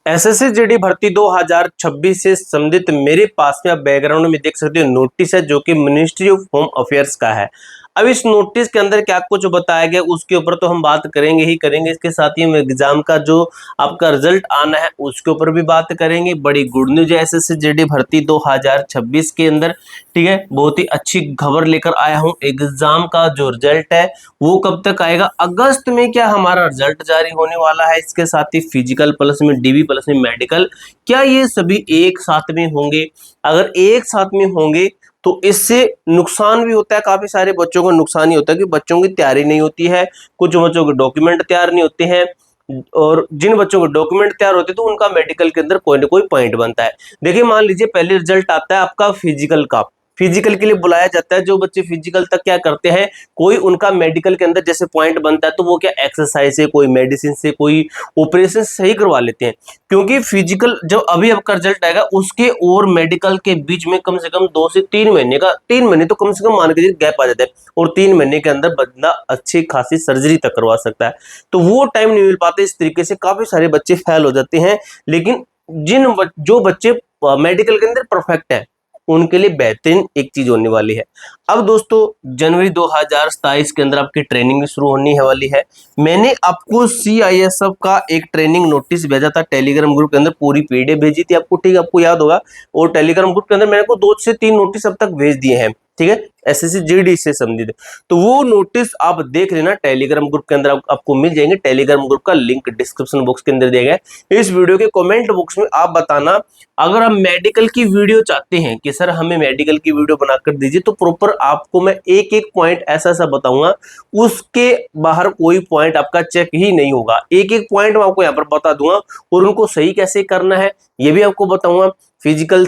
SSC GD भर्ती 2026 से संबंधित मेरे पास में आप बैकग्राउंड में देख सकते हो नोटिस है जो कि मिनिस्ट्री ऑफ होम अफेयर्स का है। अब इस नोटिस के अंदर क्या कुछ बताया गया उसके ऊपर तो हम बात करेंगे ही करेंगे। इसके साथ ही हम एग्जाम का जो आपका रिजल्ट आना है उसके ऊपर भी बात करेंगे। बड़ी गुड न्यूज है एसएससी जीडी भर्ती 2026 के अंदर, ठीक है। बहुत ही अच्छी खबर लेकर आया हूं। एग्जाम का जो रिजल्ट है वो कब तक आएगा, अगस्त में क्या हमारा रिजल्ट जारी होने वाला है। इसके साथ ही फिजिकल प्लस में डीबी प्लस में मेडिकल, क्या ये सभी एक साथ में होंगे। अगर एक साथ में होंगे तो इससे नुकसान भी होता है, काफी सारे बच्चों को नुकसान ही होता है कि बच्चों की तैयारी नहीं होती है, कुछ बच्चों के डॉक्यूमेंट तैयार नहीं होते हैं, और जिन बच्चों के डॉक्यूमेंट तैयार होते हैं तो उनका मेडिकल के अंदर कोई ना कोई पॉइंट बनता है। देखिए मान लीजिए पहले रिजल्ट आता है आपका फिजिकल का, फिजिकल के लिए बुलाया जाता है। जो बच्चे फिजिकल तक क्या करते हैं, कोई उनका मेडिकल के अंदर जैसे पॉइंट बनता है तो वो क्या एक्सरसाइज से, कोई मेडिसिन से, कोई ऑपरेशन सही करवा लेते हैं। क्योंकि फिजिकल जब अभी आपका रिजल्ट आएगा उसके और मेडिकल के बीच में कम से कम 2 से 3 महीने का, 3 महीने तो कम से कम मान के गैप आ जाता है, और 3 महीने के अंदर बंदा अच्छी खासी सर्जरी तक करवा सकता है। तो वो टाइम नहीं मिल पाते, इस तरीके से काफी सारे बच्चे फेल हो जाते हैं। लेकिन जो बच्चे मेडिकल के अंदर परफेक्ट है उनके लिए बेहतरीन एक चीज होने वाली है। अब दोस्तों जनवरी 2027 के अंदर आपकी ट्रेनिंग भी शुरू होने वाली है। मैंने आपको CISF का एक ट्रेनिंग नोटिस भेजा था टेलीग्राम ग्रुप के अंदर, पूरी पीडीएफ भेजी थी आपको, ठीक है, आपको याद होगा। और टेलीग्राम ग्रुप के अंदर मैंने को 2 से 3 नोटिस अब तक भेज दिए हैं, ठीक है, एसएससी जीडी से संबंधित। तो वो नोटिस आप देख लेना टेलीग्राम ग्रुप के अंदर, आपको मिल जाएंगे। टेलीग्राम ग्रुप का लिंक डिस्क्रिप्शन बॉक्स के अंदर दिया गया है। इस वीडियो के कमेंट बॉक्स में आप बताना अगर हम मेडिकल की वीडियो चाहते हैं कि सर हमें मेडिकल की वीडियो बनाकर दीजिए, तो प्रॉपर आपको मैं एक एक पॉइंट ऐसा ऐसा बताऊंगा, उसके बाहर कोई पॉइंट आपका चेक ही नहीं होगा। एक एक पॉइंट मैं आपको यहाँ पर बता दूंगा और उनको सही कैसे करना है ये भी आपको बताऊंगा। फिजिकल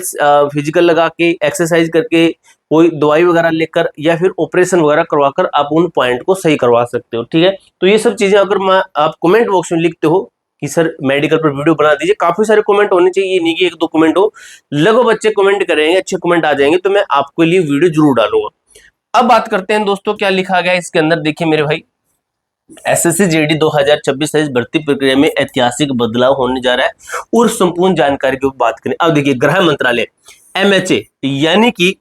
लगा के, एक्सरसाइज करके, कोई दवाई वगैरह लेकर या फिर ऑपरेशन वगैरह करवाकर आप उन पॉइंट को सही करवा सकते हो, ठीक है। तो ये सब चीजें अगर आप कमेंट बॉक्स में लिखते हो कि सर मेडिकल पर वीडियो बना दीजिए, काफी सारे कमेंट होने चाहिए, ये नहीं कि 1-2 कमेंट हो, लगभग बच्चे कमेंट करेंगे, अच्छे कमेंट आ जाएंगे तो मैं आपके लिए वीडियो जरूर डालूंगा। अब बात करते हैं दोस्तों क्या लिखा गया है इसके अंदर। देखिए मेरे भाई, एसएससी जीडी 2026 भर्ती प्रक्रिया में ऐतिहासिक बदलाव होने जा रहा है और संपूर्ण जानकारी की बात करें। अब देखिए गृह मंत्रालय MHA यानी कि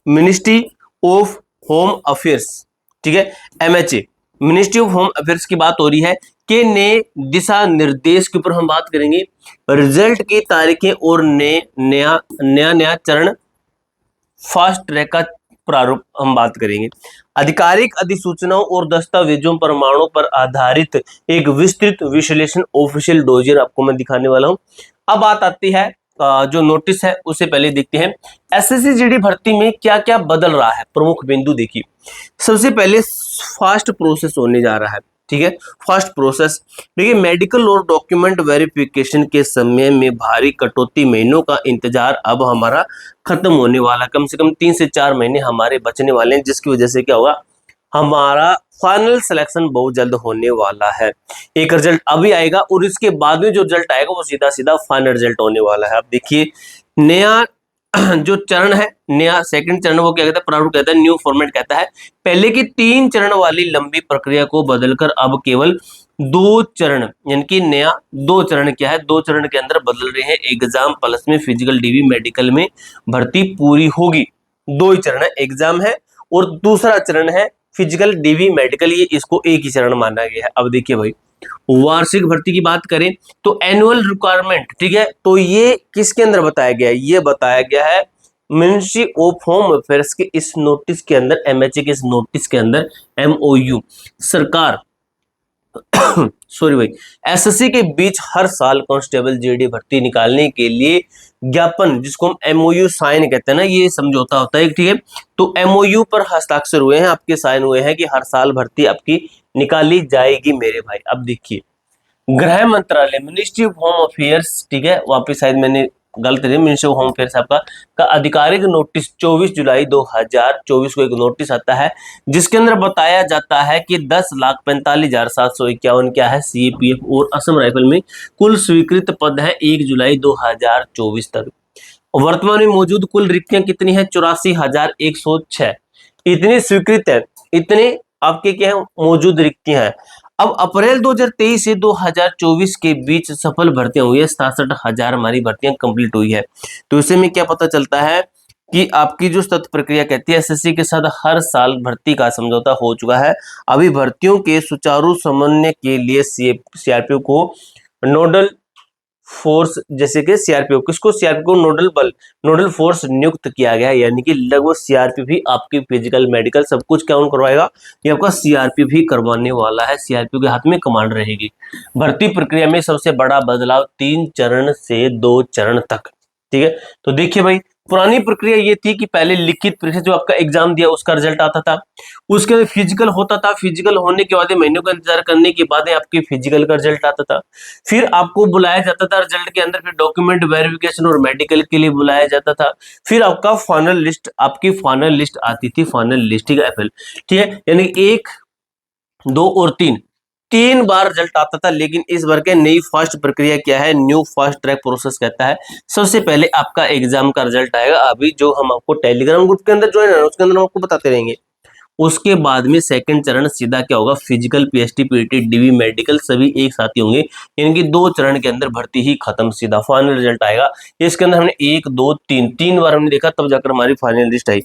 मिनिस्ट्री ऑफ होम अफेयर्स, ठीक है, MHA ministry of home affairs की बात हो रही है के नए दिशा निर्देश के ऊपर हम बात करेंगे। रिजल्ट की तारीखें और नया चरण, फास्ट ट्रैक का प्रारूप हम बात करेंगे। आधिकारिक अधिसूचनाओं और दस्तावेजों प्रमाणों पर आधारित एक विस्तृत विश्लेषण ऑफिशियल डोजियर आपको मैं दिखाने वाला हूं। अब बात आती है जो नोटिस है उससे पहले देखते हैं एसएससी जीडी भर्ती में क्या क्या बदल रहा है। प्रमुख बिंदु देखिए, सबसे पहले फास्ट प्रोसेस होने जा रहा है, ठीक है, फास्ट प्रोसेस। देखिए मेडिकल और डॉक्यूमेंट वेरिफिकेशन के समय में भारी कटौती, महीनों का इंतजार अब हमारा खत्म होने वाला, कम से कम 3 से 4 महीने हमारे बचने वाले हैं, जिसकी वजह से क्या होगा, हमारा फाइनल सिलेक्शन बहुत जल्द होने वाला है। एक रिजल्ट अभी आएगा और इसके बाद में जो रिजल्ट आएगा वो सीधा सीधा फाइनल रिजल्ट होने वाला है। अब देखिए नया जो चरण है, नया सेकंड चरण, वो क्या कहता है, प्रारूप कहता है, न्यू फॉर्मेट कहता है। पहले की 3 चरण वाली लंबी प्रक्रिया को बदलकर अब केवल 2 चरण, यानी कि नया 2 चरण क्या है, 2 चरण के अंदर बदल रहे हैं। एग्जाम प्लस में फिजिकल डीबी मेडिकल में भर्ती पूरी होगी। 2 ही चरण है, एग्जाम है और दूसरा चरण है फिजिकल डीबी मेडिकल, ये इसको एक ही चरण माना गया है। अब देखिए भाई वार्षिक भर्ती की बात करें तो एनुअल रिक्वायरमेंट, ठीक है, तो ये किसके अंदर बताया गया है, ये बताया गया है मिनिस्ट्री ऑफ होम अफेयर्स के इस नोटिस के अंदर, MHA के इस नोटिस के अंदर। MOU सरकार सॉरी भाई, एसएससी के बीच हर साल कांस्टेबल जीडी भर्ती निकालने के लिए ज्ञापन, जिसको हम MOU साइन कहते हैं ना, ये समझौता होता है, ठीक है। तो MOU पर हस्ताक्षर हुए हैं, आपके साइन हुए हैं कि हर साल भर्ती आपकी निकाली जाएगी मेरे भाई। अब देखिए गृह मंत्रालय, मिनिस्ट्री ऑफ होम अफेयर्स, ठीक है, वापिस शायद मैंने गलत है, मिनिस्ट्री ऑफ होम अफेयर्स आपका का आधिकारिक नोटिस 24 जुलाई 2024 को एक नोटिस आता है जिसके अंदर बताया जाता है कि 10,45,751 क्या है CAPF और असम राइफल में कुल स्वीकृत पद है 1 जुलाई 2024 तक। वर्तमान में मौजूद कुल रिक्तियां कितनी है, 84,106 इतनी स्वीकृत है, इतने आपके क्या है मौजूद रिक्तियां हैं। अब अप्रैल 2023 से 2024 के बीच सफल भर्तियां हुई है, 67,000 हमारी भर्तियां कंप्लीट हुई है। तो इससे में क्या पता चलता है कि आपकी जो सतत प्रक्रिया कहती है, एसएससी के साथ हर साल भर्ती का समझौता हो चुका है। अभी भर्तियों के सुचारू समन्वय के लिए सीआरपीओ को नोडल फोर्स, जैसे कि सीआरपीओ, किसको, सीआरपीओ को नोडल फोर्स नियुक्त किया गया है, यानी कि लगभग सीआरपीओ भी आपकी फिजिकल मेडिकल सब कुछ कौन करवाएगा, ये आपका सीआरपीओ भी करवाने वाला है। सीआरपीओ के हाथ में कमांड रहेगी। भर्ती प्रक्रिया में सबसे बड़ा बदलाव 3 चरण से 2 चरण तक, ठीक है। तो देखिए भाई, पुरानी प्रक्रिया ये थी कि पहले लिखित परीक्षा जो आपका एग्जाम दिया उसका रिजल्ट आता था, उसके बाद फिजिकल होता था, फिजिकल होने के बाद महीनों का इंतजार करने के बाद आपके फिजिकल का रिजल्ट आता था, फिर आपको बुलाया जाता था रिजल्ट के अंदर, फिर डॉक्यूमेंट वेरिफिकेशन और मेडिकल के लिए बुलाया जाता था, फिर आपका फाइनल लिस्ट, आपकी फाइनल लिस्ट आती थी, फाइनल लिस्ट, ठीक है, एफएल, ठीक है, यानी 1, 2 और 3 बार रिजल्ट आता था। लेकिन इस बार के नई फास्ट प्रक्रिया क्या है, न्यू फास्ट ट्रैक प्रोसेस कहता है। सबसे पहले आपका एग्जाम का रिजल्ट आएगा, अभी जो हम आपको टेलीग्राम ग्रुप के अंदर ज्वाइन है उसके अंदर हम आपको बताते रहेंगे। उसके बाद में सेकंड चरण सीधा क्या होगा, physical, PHT, PT, DV, medical सभी एक साथ ही होंगे, यानी कि 2 चरण के अंदर भर्ती ही खत्म, सीधा फाइनल रिजल्ट आएगा। इसके अंदर हमने 1, 2, 3 बार हमने देखा, तब जाकर हमारी फाइनल लिस्ट आई।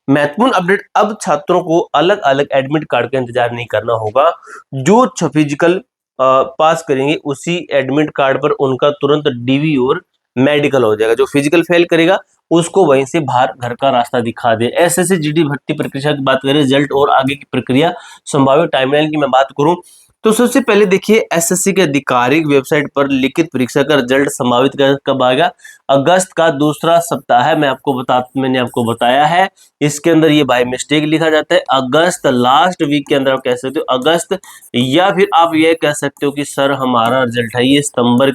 महत्वपूर्ण अपडेट, अब छात्रों को अलग अलग एडमिट कार्ड का इंतजार नहीं करना होगा। जो फिजिकल पास करेंगे उसी एडमिट कार्ड पर उनका तुरंत डीवी और मेडिकल हो जाएगा। जो फिजिकल फेल करेगा उसको वहीं से बाहर घर का रास्ता दिखा दे। एसएससी जीडी भर्ती प्रक्रिया की बात करें, रिजल्ट और आगे की प्रक्रिया, संभावित टाइमलाइन की मैं बात करूं तो सबसे पहले देखिए, एसएससी के आधिकारिक वेबसाइट पर लिखित परीक्षा का रिजल्ट संभावित कब आएगा, अगस्त का दूसरा सप्ताह है। मैंने आपको बताया है, इसके अंदर ये बाय मिस्टेक लिखा जाता है अगस्त, लास्ट वीक के अंदर आप कह सकते हो अगस्त, या फिर आप ये कह सकते हो कि सर हमारा रिजल्ट है ये सितंबर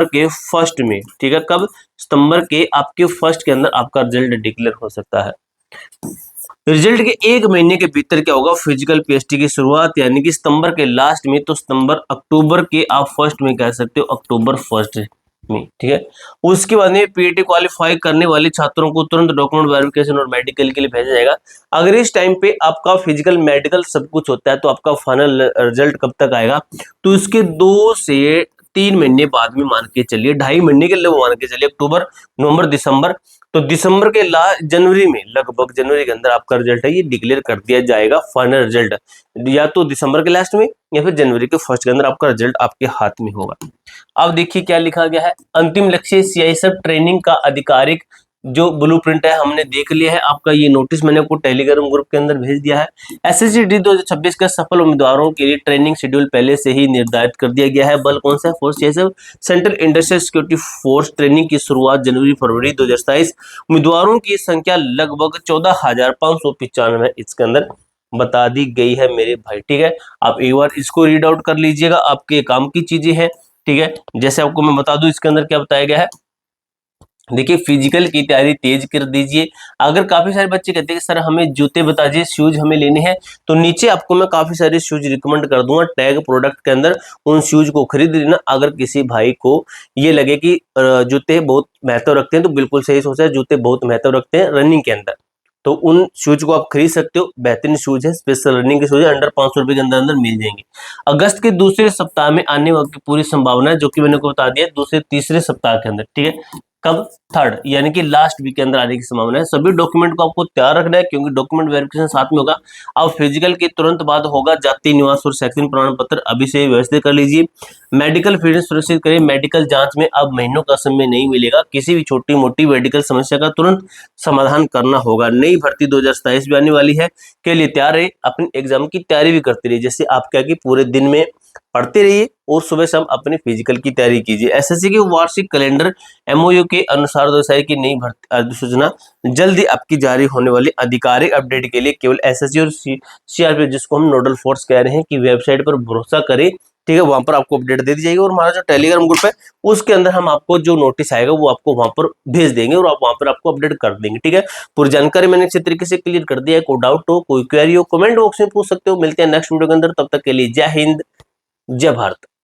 के फर्स्ट में, ठीक है, कब, सितंबर के आपके फर्स्ट के अंदर आपका रिजल्ट डिक्लेयर हो सकता है। रिजल्ट के 1 महीने के भीतर क्या होगा, फिजिकल पीएचटी की शुरुआत, यानी कि सितंबर के लास्ट में, तो सितंबर अक्टूबर के आप फर्स्ट में कह सकते हो, अक्टूबर फर्स्ट में, ठीक है। उसके बाद में पीएटी क्वालिफाई करने वाले छात्रों को तुरंत डॉक्यूमेंट वेरिफिकेशन और मेडिकल के लिए भेजा जाएगा। अगर इस टाइम पे आपका फिजिकल मेडिकल सब कुछ होता है तो आपका फाइनल रिजल्ट कब तक आएगा, तो इसके 2 से 3 महीने बाद में मान के चलिए, 2.5 महीने के लिए मान के चलिए, अक्टूबर, नवंबर, दिसंबर, तो दिसंबर के जनवरी में, लगभग जनवरी के अंदर आपका रिजल्ट है ये डिक्लेयर कर दिया जाएगा, फाइनल रिजल्ट, या तो दिसंबर के लास्ट में या फिर जनवरी के फर्स्ट के अंदर आपका रिजल्ट आपके हाथ में होगा। अब देखिए क्या लिखा गया है, अंतिम लक्ष्य सीआईएसएफ ट्रेनिंग का आधिकारिक जो ब्लूप्रिंट है हमने देख लिया है। आपका ये नोटिस मैंने आपको टेलीग्राम ग्रुप के अंदर भेज दिया है। एसएससी डी 2026 का सफल उम्मीदवारों के लिए ट्रेनिंग शेड्यूल पहले से ही निर्धारित कर दिया गया है। बल कौन सा है, force CISF, central industrial security force. Training की शुरुआत जनवरी फरवरी 2027। उम्मीदवारों की संख्या लगभग 14,595 है, इसके अंदर बता दी गई है मेरे भाई, ठीक है। आप एक बार इसको रीड आउट कर लीजिएगा, आपके काम की चीजें हैं, ठीक है। जैसे आपको मैं बता दूं इसके अंदर क्या बताया गया है, देखिए फिजिकल की तैयारी तेज कर दीजिए। अगर काफी सारे बच्चे कहते हैं कि सर हमें जूते बता दीजिए, शूज हमें लेने हैं, तो नीचे आपको मैं काफी सारे शूज रिकमेंड कर दूंगा टैग प्रोडक्ट के अंदर, उन शूज को खरीद लेना। अगर किसी भाई को ये लगे कि जूते बहुत महत्व रखते हैं, तो बिल्कुल सही सोचा है, जूते बहुत महत्व रखते हैं रनिंग के अंदर, तो उन शूज को आप खरीद सकते हो। बेहतरीन शूज है, स्पेशल रनिंग के शूज है, अंडर 500 रुपए के अंदर अंदर मिल जाएंगे। अगस्त के दूसरे सप्ताह में आने की पूरी संभावना है, जो कि मैंने को बता दिया, दूसरे तीसरे सप्ताह के अंदर, ठीक है। कब, थर्ड, यानी कि लास्ट वीक के अंदर आने की संभावना है। सभी डॉक्यूमेंट को आपको तैयार रखना है, क्योंकि डॉक्यूमेंट वेरिफिकेशन साथ में होगा। अब फिजिकल के तुरंत बाद होगा जाति निवास और शैक्षणिक प्रमाण पत्र, अभी से व्यवस्थित कर लीजिए। मेडिकल फिटनेस सुनिश्चित करिए। मेडिकल जांच में अब महीनों का समय नहीं मिलेगा, किसी भी छोटी मोटी मेडिकल समस्या का तुरंत समाधान करना होगा। नई भर्ती 2027 भी आने वाली है, के लिए तैयार रहे, अपने एग्जाम की तैयारी भी करते रहिए। जैसे आप क्या कि पूरे दिन में पढ़ते रहिए और सुबह शाम अपने फिजिकल की तैयारी कीजिए। एसएससी के वार्षिक कैलेंडर एमओयू के अनुसार 2027 की नई भर्ती अधिसूचना जल्दी आपकी जारी होने वाली। आधिकारिक अपडेट के लिए केवल एसएससी और सीआरपीएफ, जिसको हम नोडल फोर्स कह रहे हैं, कि वेबसाइट पर भरोसा करें, ठीक है। वहां पर आपको अपडेट दे दी जाएगी, और हमारा जो टेलीग्राम ग्रुप है उसके अंदर हम आपको जो नोटिस आएगा वो आपको वहां पर भेज देंगे, और आप वहां पर आपको अपडेट कर देंगे, ठीक है। पूरी जानकारी मैंने अच्छे तरीके से क्लियर कर दिया है। कोई डाउट हो, कोई क्वेरी हो, कमेंट बॉक्स में पूछ सकते हो। मिलते हैं नेक्स्ट वीडियो के अंदर, तब तक के लिए जय हिंद, जय भारत।